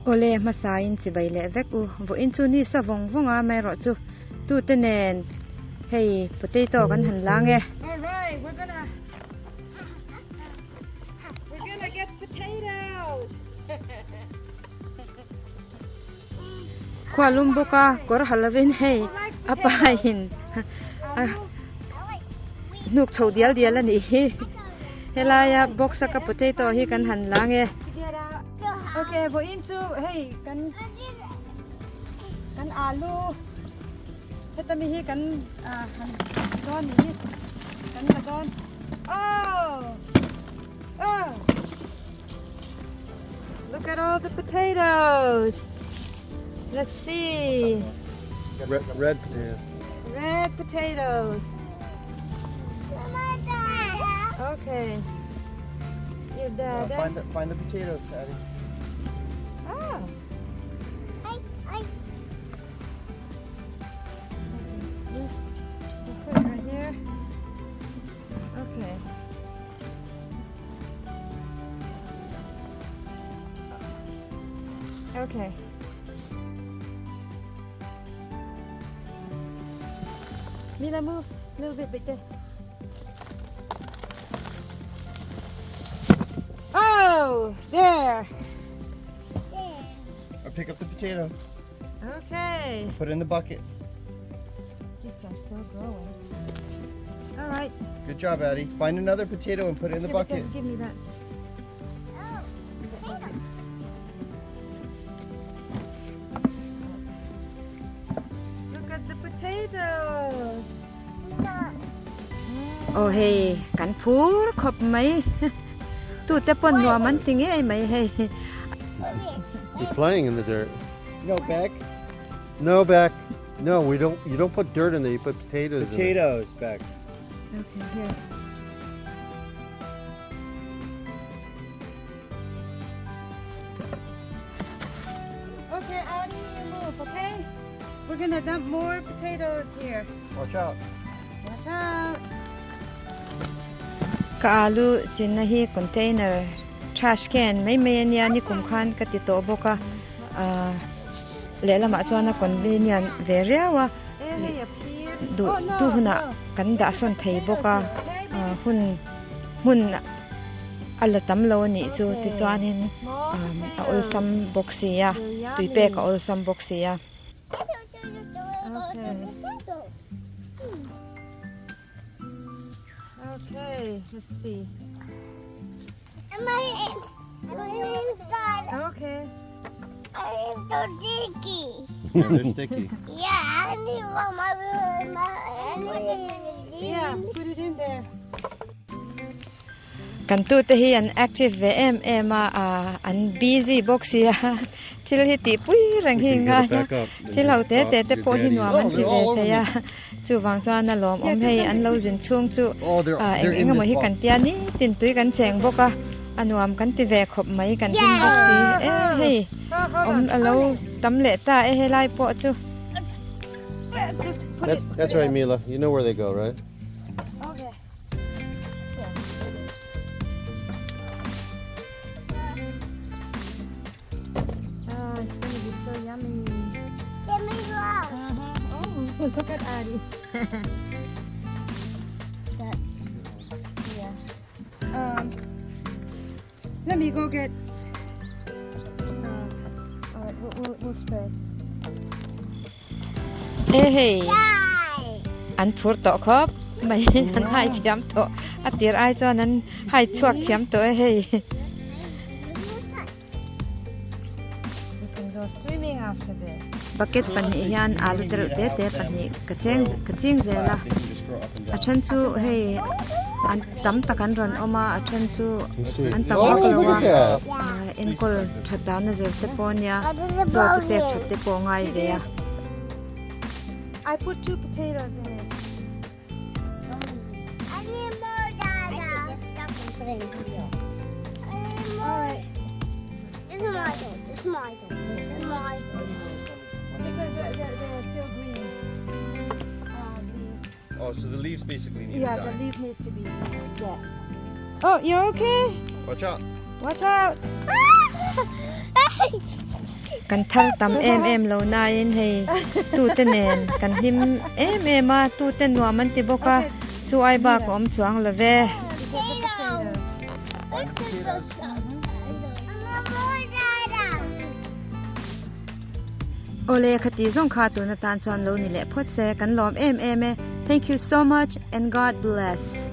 Ole masain si baile vek u vo in chu ni sa vong vonga mai ro chu tu tenen hey potato kan han lang e. All right, we're gonna get potatoes. Khwa lum boka kor halavin hey apahin nuk chho dial dial ani helaya box ka potato hi kan han lang e. Okay, we're into hey kan alu. Kita mihi kan don ni kan don. Oh, look at all the potatoes. Let's see. Red potato. Red potatoes. Okay. Your dad. Find the potatoes, Daddy. Oh. We'll put it right here. Okay. Okay. Mila, move a little bit there. Oh, there. I'll pick up the potato. Okay. Put it in the bucket. These are still growing. All right. Good job, Addie. Find another potato and put it in the bucket. Give me that. Look at the potatoes. Oh hey kan phur khop mai tu te pon no man ting e mai hey. You're playing in the dirt. No, back. No, back. No, we don't. You don't put dirt in there. You put potatoes. Potatoes back. Okay, here. Okay, Addie, you move, okay? We're gonna dump more potatoes here. Watch out. Watch out. Ka alu chin na hi container trash can mai nia ni kum khan ka ti to boka le lama chuan a convenient veria wa Ellie appeared. du Oh, no, tu huna no. kan da son thei boka hun ala tam lo ni chu ti chuan in a ol sam boxi ya tui pe ka ol sam boxi ya. Okay, let's see. Okay. Yeah, they're sticky. Yeah, put it in there. Kan tu te hi an active VM ema an busy boxi ya thil hi ti pui rang hi nga thil hau te po hi nuam an ti ve se ya chu wang chuan na lom om hei an lo jin chung chu eng mo hi kan tia ni tin tui kan cheng boka anuam kan ti ve khop mai kan tin boxi hei om alo tam le ta helai po chu. That's right, Mila. You know where they go, right? Okay. Oh, it's gonna be so yummy. Oh, look at Addie. Yeah. Let me go get. All right, we'll spread. Hei an phur to khop mai an hai thiam to atir ai chuan an hai chuak thiam to hei. We can go swimming after this. Bucket pani hian alu ter te pani ka ching zela They can just grow up and a down. then chu hei an tam takan ron oma a then chu an tam Oh, wa look at that. in kol thata na zel te ponya zo te phut te po ngai ve ya. I put 2 potatoes in it. Alright. Because they're still green. Leaves. Oh, so the leaves basically need Yeah, to the die. leaf needs to be wet. Oh, you're okay? Watch out. Watch out. กันทัลตำlo na in hey tu tenen kan him ma tu ten wa man ti boka chu ai ba ko om chuang la ve ole khati zong kha tu na tan chon lo ni le phot se kan lom thank you so much and God bless.